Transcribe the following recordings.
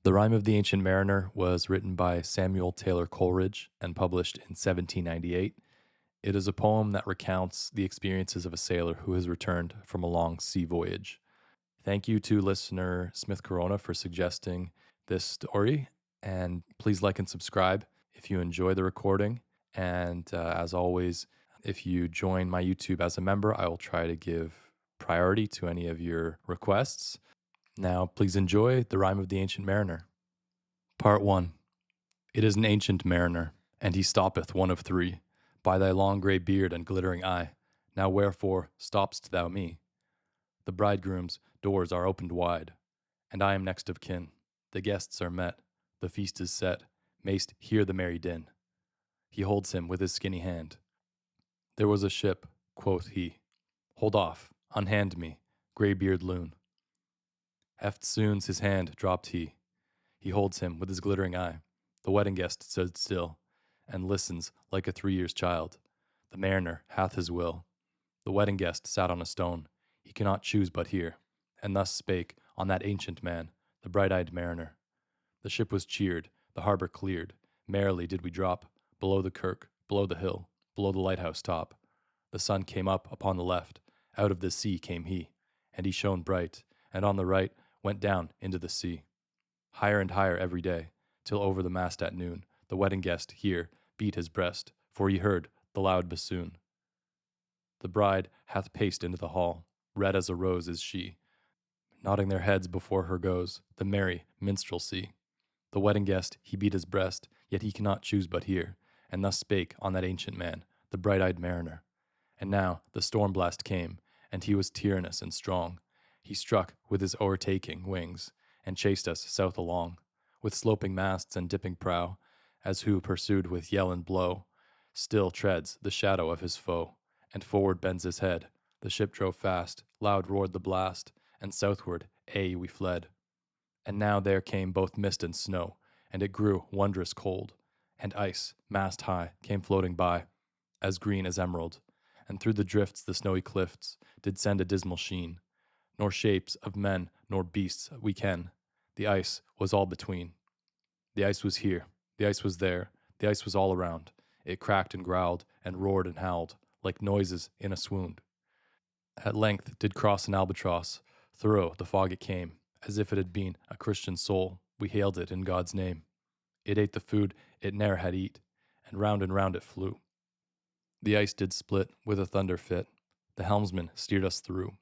The Rime of the Ancient Mariner was written by Samuel Taylor Coleridge and published in 1798. It is a poem that recounts the experiences of a sailor who has returned from a long sea voyage. Thank you to listener Smith Corona for suggesting this story, and please like and subscribe if you enjoy the recording. And as always, if you join my YouTube as a member, I will try to give priority to any of your requests. Now, please enjoy The Rime of the Ancient Mariner. Part 1. It is an ancient mariner, and he stoppeth one of three, by thy long grey beard and glittering eye. Now wherefore stopp'st thou me? The bridegroom's doors are opened wide, and I am next of kin. The guests are met, the feast is set, mayst hear the merry din. He holds him with his skinny hand. There was a ship, quoth he. Hold off, unhand me, grey-beard loon. Eftsoons his hand dropped he. He holds him with his glittering eye. The wedding guest stood still, and listens like a 3 years' child. The mariner hath his will. The wedding guest sat on a stone. He cannot choose but hear. And thus spake on that ancient man, the bright-eyed mariner. The ship was cheered, the harbour cleared. Merrily did we drop, below the kirk, below the hill, below the lighthouse top. The sun came up upon the left, out of the sea came he, and he shone bright, and on the right went down into the sea. Higher and higher every day, till over the mast at noon, the wedding guest here beat his breast, for he heard the loud bassoon. The bride hath paced into the hall, red as a rose is she. Nodding their heads before her goes the merry minstrelsy. The wedding guest he beat his breast, yet he cannot choose but hear, and thus spake on that ancient man, the bright-eyed mariner. And now the storm blast came, and he was tyrannous and strong. He struck with his o'ertaking wings, and chased us south along, with sloping masts and dipping prow, as who pursued with yell and blow, still treads the shadow of his foe, and forward bends his head. The ship drove fast, loud roared the blast, and southward, aye we fled. And now there came both mist and snow, and it grew wondrous cold, and ice, mast high, came floating by, as green as emerald, and through the drifts the snowy cliffs did send a dismal sheen, nor shapes of men nor beasts we ken. The ice was all between. The ice was here, the ice was there, the ice was all around. It cracked and growled, and roared and howled, like noises in a swoon. At length did cross an albatross, thorough the fog it came, as if it had been a Christian soul, we hailed it in God's name. It ate the food it ne'er had eat, and round it flew. The ice did split with a thunder fit, the helmsman steered us through,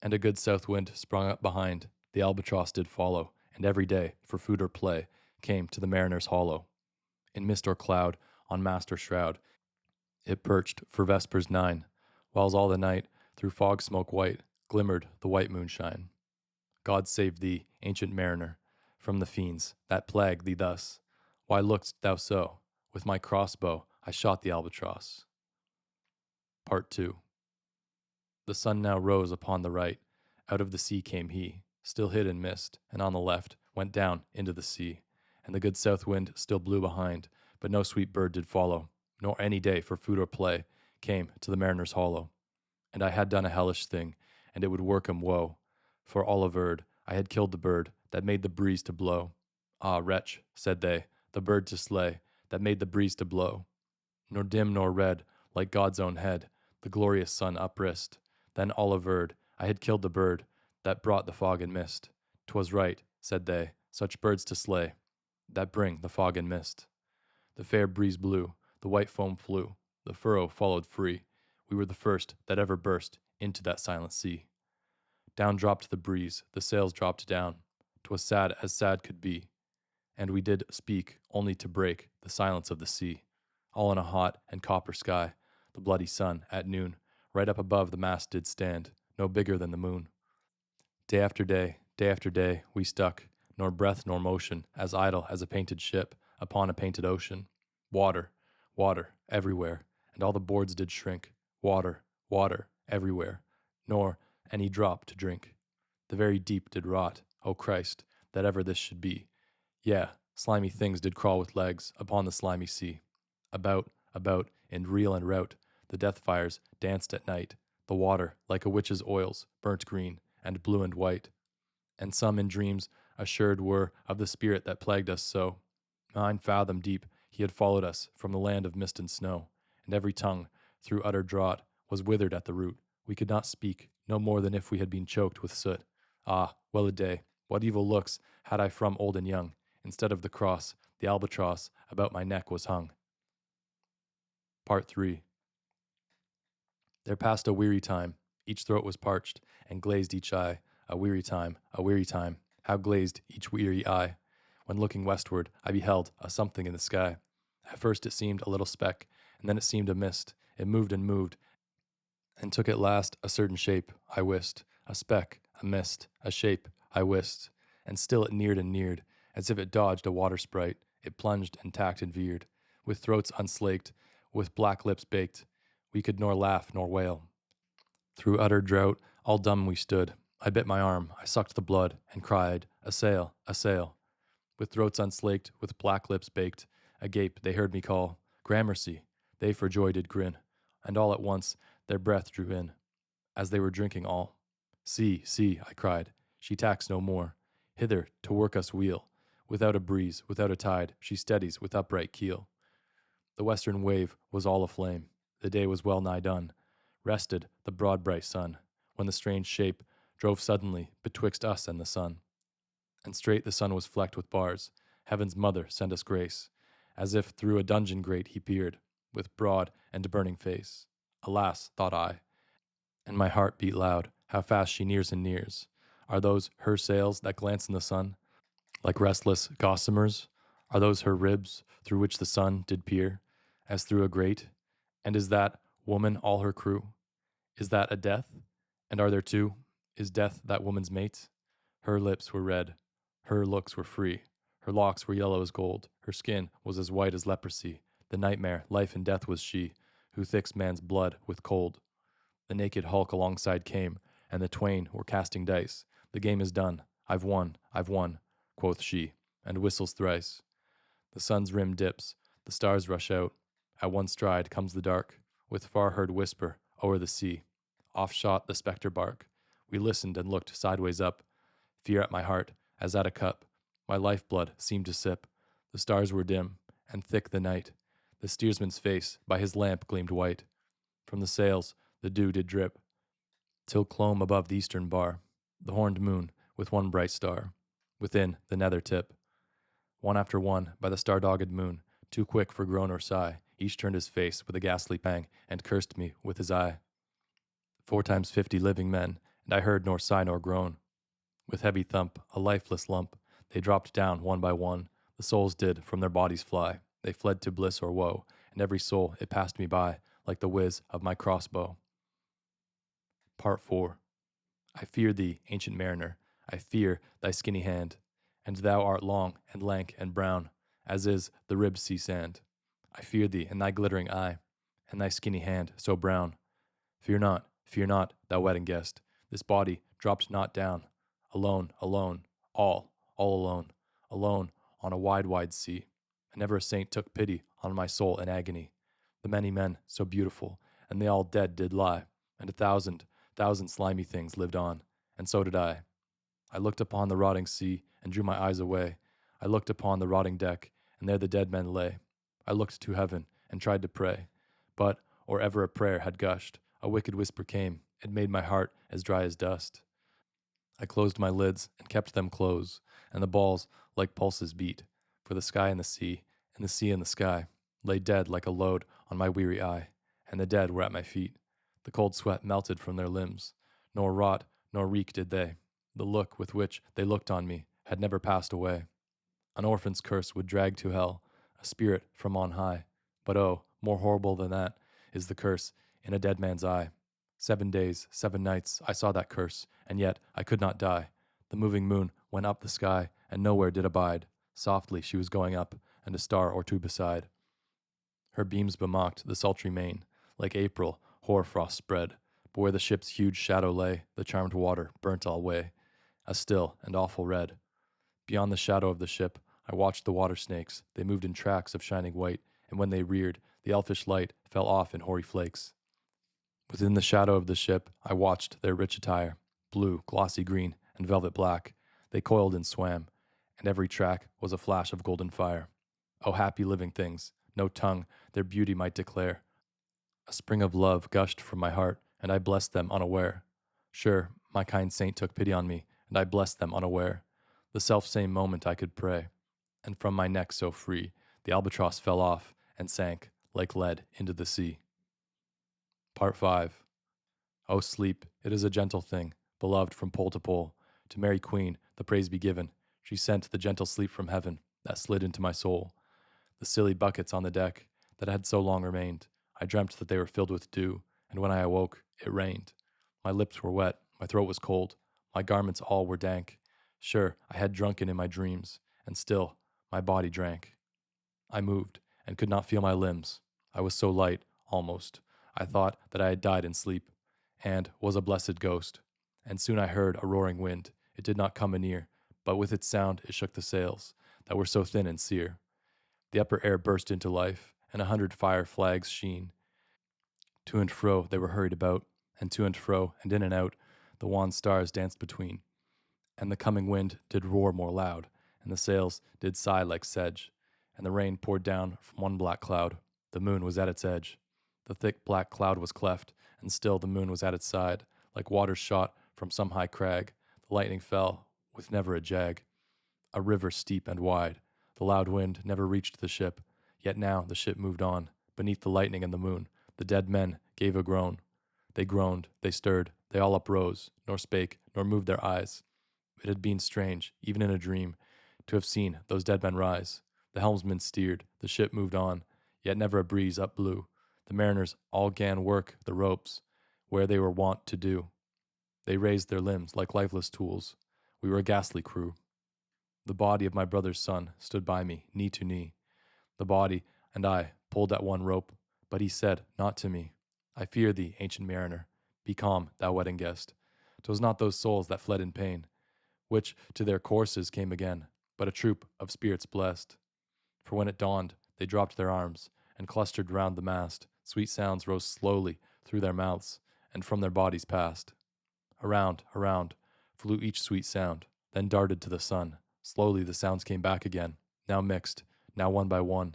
and a good south wind sprung up behind, the albatross did follow, and every day, for food or play, came to the mariner's hollow. In mist or cloud, on mast or shroud, it perched for vespers 9, whiles all the night, through fog smoke white, glimmered the white moonshine. God save thee, ancient mariner, from the fiends that plague thee thus. Why look'st thou so? With my crossbow I shot the albatross. Part 2. The sun now rose upon the right, out of the sea came he, still hid in mist, and on the left went down into the sea, and the good south wind still blew behind, but no sweet bird did follow, nor any day for food or play came to the mariner's hollow. And I had done a hellish thing, and it would work 'em woe, for all averred I had killed the bird that made the breeze to blow. Ah, wretch, said they, the bird to slay that made the breeze to blow. Nor dim nor red, like God's own head, the glorious sun uprist. Then all averred I had killed the bird that brought the fog and mist. 'Twas right, said they, such birds to slay, that bring the fog and mist. The fair breeze blew, the white foam flew, the furrow followed free. We were the first that ever burst into that silent sea. Down dropped the breeze, the sails dropped down. 'Twas sad as sad could be, and we did speak only to break the silence of the sea. All in a hot and copper sky, the bloody sun at noon, right up above the mast did stand, no bigger than the moon. Day after day, we stuck, nor breath nor motion, as idle as a painted ship upon a painted ocean. Water, water, everywhere, and all the boards did shrink. Water, water, everywhere, nor any drop to drink. The very deep did rot, O Christ, that ever this should be. Yea, slimy things did crawl with legs upon the slimy sea. About, in reel and rout, the death fires danced at night. The water, like a witch's oils, burnt green, and blue and white. And some in dreams assured were of the spirit that plagued us so. 9 fathom deep he had followed us from the land of mist and snow, and every tongue, through utter draught, was withered at the root. We could not speak, no more than if we had been choked with soot. Ah, well a day, what evil looks had I from old and young! Instead of the cross, the albatross about my neck was hung. Part 3. There passed a weary time, each throat was parched, and glazed each eye. A weary time, how glazed each weary eye. When looking westward, I beheld a something in the sky. At first it seemed a little speck, and then it seemed a mist. It moved, and took at last a certain shape, I wist. A speck, a mist, a shape, I wist. And still it neared, as if it dodged a water sprite. It plunged and tacked and veered, with throats unslaked, with black lips baked. We could nor laugh nor wail. Through utter drought, all dumb we stood. I bit my arm, I sucked the blood, and cried, "A sail, a sail." With throats unslaked, with black lips baked, agape they heard me call, "Gramercy!" They for joy did grin, and all at once their breath drew in, as they were drinking all. "See, see," I cried, "she tacks no more. Hither to work us wheel. Without a breeze, without a tide, she steadies with upright keel." The western wave was all aflame. The day was well nigh done. Rested the broad bright sun, when the strange shape drove suddenly betwixt us and the sun. And straight the sun was flecked with bars. Heaven's mother sent us grace, as if through a dungeon grate he peered, with broad and burning face. Alas, thought I, and my heart beat loud, how fast she nears and nears. Are those her sails that glance in the sun, like restless gossamers? Are those her ribs, through which the sun did peer, as through a grate? And is that woman all her crew? Is that a death? And are there two? Is death that woman's mate? Her lips were red, her looks were free, her locks were yellow as gold, her skin was as white as leprosy. The nightmare, life and death was she, who thicks man's blood with cold. The naked hulk alongside came, and the twain were casting dice. "The game is done, I've won, quoth she, and whistles thrice. The sun's rim dips, the stars rush out. At one stride comes the dark, with far-heard whisper o'er the sea. Off shot the spectre bark. We listened and looked sideways up. Fear at my heart, as at a cup, my lifeblood seemed to sip. The stars were dim, and thick the night. The steersman's face by his lamp gleamed white. From the sails the dew did drip, till clomb above the eastern bar the horned moon with one bright star, within the nether tip. One after one, by the star-dogged moon, too quick for groan or sigh, each turned his face with a ghastly pang, and cursed me with his eye. 4 times 50 living men, and I heard nor sigh nor groan. With heavy thump, a lifeless lump, they dropped down one by one. The souls did from their bodies fly. They fled to bliss or woe, and every soul it passed me by, like the whiz of my crossbow. Part 4. I fear thee, ancient mariner, I fear thy skinny hand, and thou art long and lank and brown, as is the ribbed sea sand. I fear thee and thy glittering eye, and thy skinny hand so brown. Fear not, thou wedding guest, this body dropped not down. Alone, all alone on a wide, wide sea. And never a saint took pity on my soul in agony. The many men so beautiful, and they all dead did lie, and 1,000 slimy things lived on, and so did I. I looked upon the rotting sea, and drew my eyes away. I looked upon the rotting deck, and there the dead men lay. I looked to heaven, and tried to pray, but, or ever a prayer had gushed, a wicked whisper came, it made my heart as dry as dust. I closed my lids, and kept them close, and the balls like pulses beat, for the sky and the sea, and the sea and the sky, lay dead like a load on my weary eye, and the dead were at my feet. The cold sweat melted from their limbs, nor rot nor reek did they. The look with which they looked on me had never passed away. An orphan's curse would drag to hell a spirit from on high, but oh, more horrible than that is the curse in a dead man's eye. 7 days, 7 nights, I saw that curse, and yet I could not die. The moving moon went up the sky, and nowhere did abide. Softly she was going up, and a star or two beside. Her beams bemocked the sultry main, like April hoar-frost spread, but where the ship's huge shadow lay, the charmed water burnt alway, a still and awful red. Beyond the shadow of the ship, I watched the water snakes. They moved in tracks of shining white, and when they reared, the elfish light fell off in hoary flakes. Within the shadow of the ship, I watched their rich attire, blue, glossy green, and velvet black. They coiled and swam, and every track was a flash of golden fire. O happy living things, no tongue their beauty might declare. A spring of love gushed from my heart, and I blessed them unaware. Sure, my kind saint took pity on me, and I blessed them unaware. The selfsame moment I could pray, and from my neck so free, the albatross fell off and sank like lead into the sea. Part 5. O sleep, it is a gentle thing, beloved from pole to pole. To Mary Queen, the praise be given. She sent the gentle sleep from heaven that slid into my soul. The silly buckets on the deck that had so long remained, I dreamt that they were filled with dew, and when I awoke, it rained. My lips were wet, my throat was cold, my garments all were dank. Sure, I had drunken in my dreams, and still my body drank. I moved, and could not feel my limbs. I was so light, almost. I thought that I had died in sleep, and was a blessed ghost. And soon I heard a roaring wind. It did not come anear, but with its sound it shook the sails, that were so thin and sere. The upper air burst into life, and 100 fire flags sheen. To and fro they were hurried about, and to and fro, and in and out, the wan stars danced between. And the coming wind did roar more loud, and the sails did sigh like sedge, and the rain poured down from one black cloud. The moon was at its edge. The thick black cloud was cleft, and still the moon was at its side, like water shot from some high crag. The lightning fell, with never a jag. A river steep and wide. The loud wind never reached the ship, yet now the ship moved on. Beneath the lightning and the moon, the dead men gave a groan. They groaned, they stirred, they all uprose, nor spake, nor moved their eyes. It had been strange, even in a dream, to have seen those dead men rise. The helmsman steered, the ship moved on, yet never a breeze up blew. The mariners all gan work the ropes, where they were wont to do. They raised their limbs like lifeless tools. We were a ghastly crew. The body of my brother's son stood by me, knee to knee. The body and I pulled at one rope, but he said, not to me, I fear thee, ancient mariner. Be calm, thou wedding guest. 'Twas not those souls that fled in pain, which to their courses came again, but a troop of spirits blessed. For when it dawned, they dropped their arms, and clustered round the mast. Sweet sounds rose slowly through their mouths, and from their bodies passed. Around, around, flew each sweet sound, then darted to the sun. Slowly the sounds came back again, now mixed, now one by one.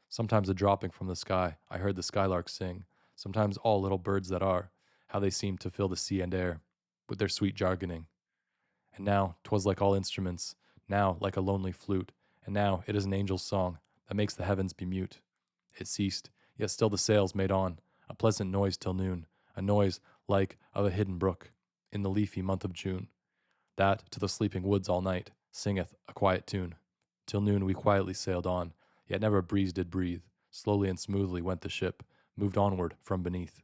Sometimes a dropping from the sky, I heard the skylarks sing. Sometimes all little birds that are, how they seemed to fill the sea and air with their sweet jargoning. And now 'twas like all instruments, now like a lonely flute, and now it is an angel's song that makes the heavens be mute. It ceased, yet still the sails made on, a pleasant noise till noon, a noise like of a hidden brook, in the leafy month of June, that to the sleeping woods all night singeth a quiet tune. Till noon we quietly sailed on, yet never a breeze did breathe. Slowly and smoothly went the ship, moved onward from beneath.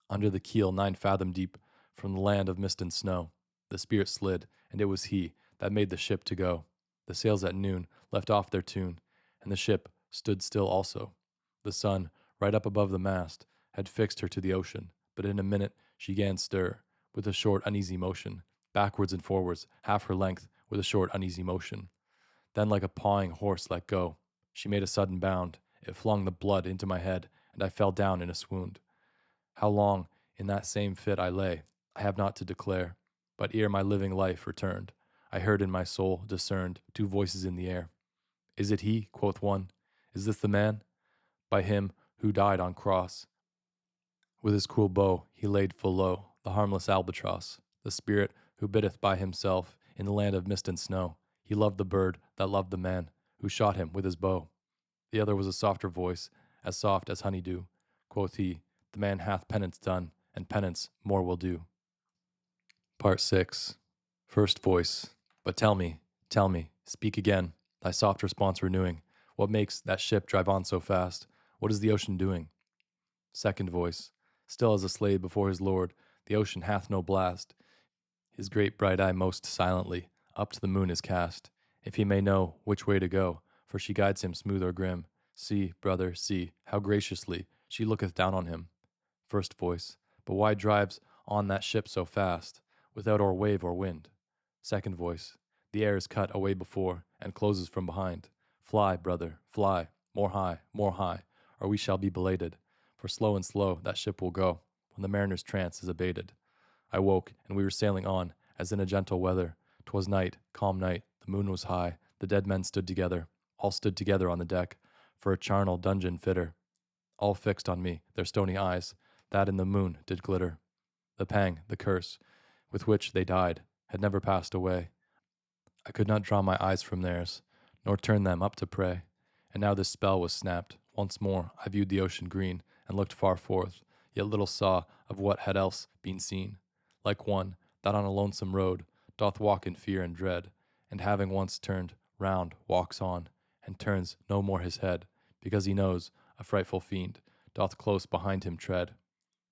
Under the keel 9 fathom deep, from the land of mist and snow, the spirit slid, and it was he that made the ship to go. The sails at noon left off their tune, and the ship stood still also. The sun, right up above the mast, had fixed her to the ocean, but in a minute she gan stir, with a short uneasy motion, backwards and forwards, half her length, with a short uneasy motion. Then like a pawing horse let go, she made a sudden bound. It flung the blood into my head, and I fell down in a swound. How long in that same fit I lay, I have not to declare, but ere my living life returned, I heard in my soul discerned 2 voices in the air. Is it he, quoth one? Is this the man? By him who died on cross. With his cruel bow he laid full low the harmless albatross, the spirit who biddeth by himself in the land of mist and snow. He loved the bird that loved the man who shot him with his bow. The other was a softer voice, as soft as honeydew. Quoth he, the man hath penance done, and penance more will do. Part 6. First voice. But tell me, speak again, thy soft response renewing. What makes that ship drive on so fast? What is the ocean doing? Second voice. Still as a slave before his lord, the ocean hath no blast. His great bright eye most silently up to the moon is cast, if he may know which way to go, for she guides him smooth or grim. See, brother, see, how graciously she looketh down on him. First voice. But why drives on that ship so fast, without or wave or wind? Second voice. The air is cut away before, and closes from behind. Fly, brother, fly, more high, or we shall be belated. For slow and slow that ship will go, when the mariner's trance is abated. I woke, and we were sailing on, as in a gentle weather, 'Twas night, calm night, the moon was high, the dead men stood together, all stood together on the deck, for a charnel dungeon fitter, all fixed on me, their stony eyes, that in the moon did glitter. The pang, the curse, with which they died, had never passed away. I could not draw my eyes from theirs, nor turn them up to pray. And now this spell was snapped. Once more I viewed the ocean green, and looked far forth, yet little saw of what had else been seen. Like one that on a lonesome road doth walk in fear and dread, and having once turned round walks on, and turns no more his head, because he knows a frightful fiend doth close behind him tread.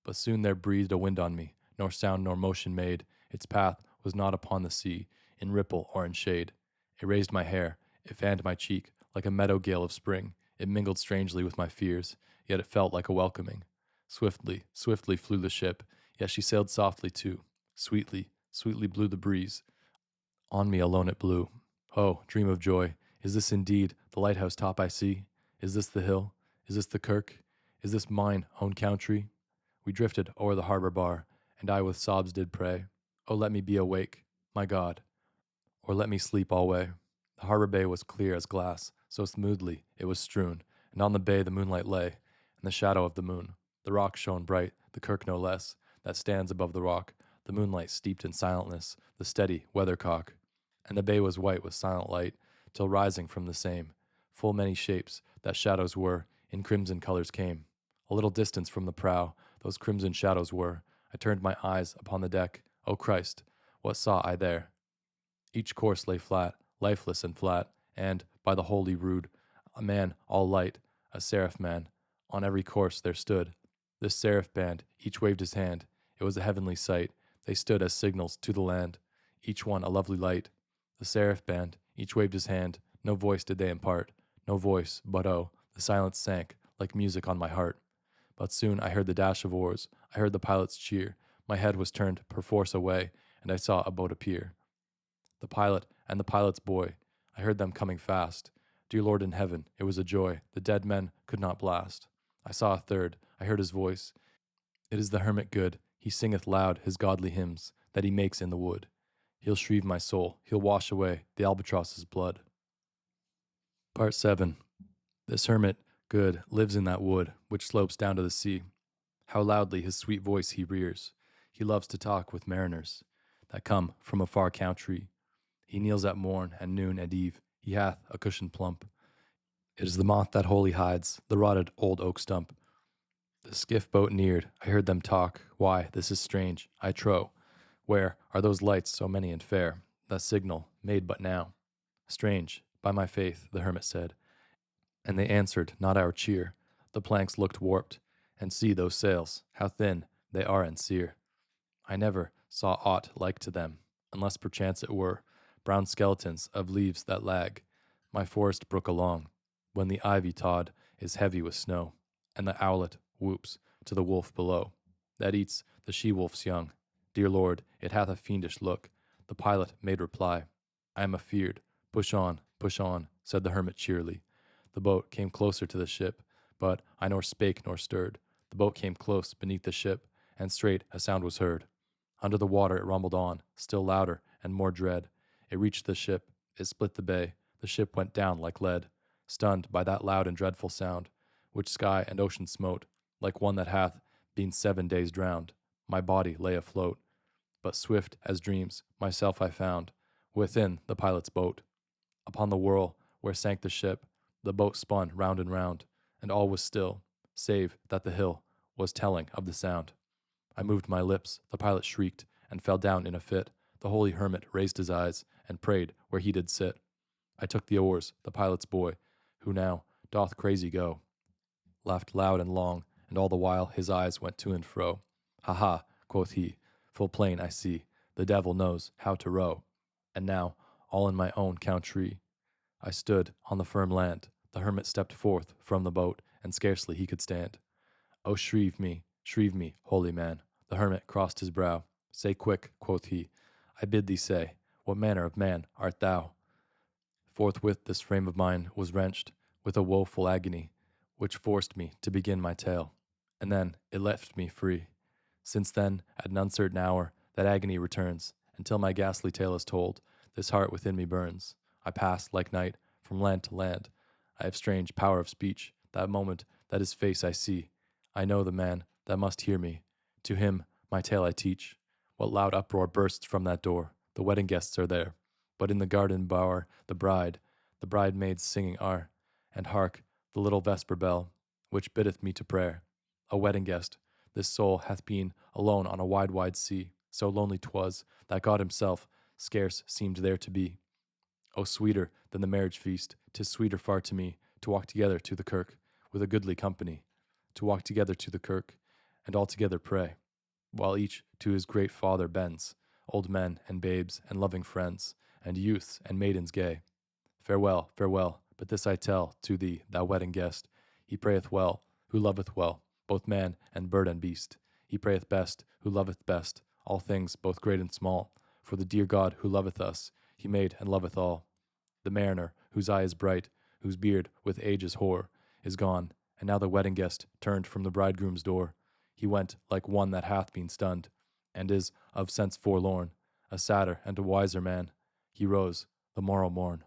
But soon there breathed a wind on me, nor sound nor motion made. Its path was not upon the sea, in ripple or in shade. It raised my hair, it fanned my cheek, like a meadow gale of spring. It mingled strangely with my fears, yet it felt like a welcoming. Swiftly, swiftly flew the ship, yet she sailed softly too. Sweetly, sweetly blew the breeze. On me alone it blew. Oh, dream of joy, is this indeed the lighthouse top I see? Is this the hill? Is this the kirk? Is this mine own country? We drifted o'er the harbor bar, and I with sobs did pray, oh, let me be awake, my God, or let me sleep alway. The harbor bay was clear as glass, so smoothly it was strewn, and on the bay the moonlight lay, in the shadow of the moon. The rock shone bright, the kirk no less, that stands above the rock, the moonlight steeped in silentness, the steady weathercock. And the bay was white with silent light, till rising from the same, full many shapes that shadows were, in crimson colors came. A little distance from the prow, those crimson shadows were. I turned my eyes upon the deck. O Christ, what saw I there? Each corse lay flat, lifeless and flat, and, by the holy rood, a man all light, a seraph man, on every corse there stood. This seraph band, each waved his hand. It was a heavenly sight. They stood as signals to the land, each one a lovely light. The seraph band, each waved his hand. No voice did they impart, no voice, but oh, the silence sank like music on my heart. But soon I heard the dash of oars, I heard the pilot's cheer. My head was turned perforce away, and I saw a boat appear. The pilot and the pilot's boy, I heard them coming fast. Dear Lord in heaven, it was a joy the dead men could not blast. I saw a third, I heard his voice. It is the hermit good, he singeth loud his godly hymns that he makes in the wood. He'll shrieve my soul, he'll wash away the albatross's blood. Part 7. This hermit good lives in that wood which slopes down to the sea. How loudly his sweet voice he rears. He loves to talk with mariners that come from a far country. He kneels at morn and noon and eve. He hath a cushion plump. It is the moth that wholly hides the rotted old oak stump. The skiff boat neared. I heard them talk. Why, this is strange, I trow. Where are those lights so many and fair, that signal made but now? Strange, by my faith, the hermit said, and they answered not our cheer. The planks looked warped, and see those sails, how thin they are and sere. I never saw aught like to them, unless perchance it were brown skeletons of leaves that lag my forest brook along, when the ivy tod is heavy with snow, and the owlet whoops to the wolf below, that eats the she-wolf's young. Dear Lord, it hath a fiendish look. The pilot made reply, I am afeard. Push on, said the hermit cheerily. The boat came closer to the ship, but I nor spake nor stirred. The boat came close beneath the ship, and straight a sound was heard. Under the water it rumbled on, still louder and more dread. It reached the ship, it split the bay, the ship went down like lead, stunned by that loud and dreadful sound, which sky and ocean smote, like one that hath been 7 days drowned. My body lay afloat, but swift as dreams myself I found, within the pilot's boat. Upon the whirl where sank the ship, the boat spun round and round, and all was still, save that the hill was telling of the sound. I moved my lips, the pilot shrieked, and fell down in a fit. The holy hermit raised his eyes, and prayed where he did sit. I took the oars, the pilot's boy, who now doth crazy go, laughed loud and long, and all the while his eyes went to and fro. Ha ha, quoth he, full plain I see, the devil knows how to row. And now, all in my own country, I stood on the firm land. The hermit stepped forth from the boat, and scarcely he could stand. O shrieve me, holy man. The hermit crossed his brow. Say quick, quoth he, I bid thee say, what manner of man art thou? Forthwith this frame of mine was wrenched with a woeful agony, which forced me to begin my tale, and then it left me free. Since then, at an uncertain hour, that agony returns, until my ghastly tale is told. This heart within me burns. I pass, like night, from land to land. I have strange power of speech. That moment that his face I see, I know the man that must hear me. To him my tale I teach. What loud uproar bursts from that door? The wedding guests are there. But in the garden bower, the bridemaids singing are. And hark, the little vesper bell, which biddeth me to prayer. A wedding guest, this soul hath been alone on a wide, wide sea. So lonely 'twas, that God himself scarce seemed there to be. Oh, sweeter than the marriage feast, 'tis sweeter far to me, to walk together to the kirk, with a goodly company, to walk together to the kirk, and all together pray, while each to his great Father bends, old men and babes and loving friends, and youths and maidens gay. Farewell, farewell, but this I tell to thee, thou wedding guest, he prayeth well, who loveth well, both man and bird and beast. He prayeth best, who loveth best, all things both great and small, for the dear God who loveth us, he made and loveth all. The mariner, whose eye is bright, whose beard with age is hoar, is gone, and now the wedding guest turned from the bridegroom's door. He went like one that hath been stunned, and is of sense forlorn, a sadder and a wiser man. He rose the morrow morn.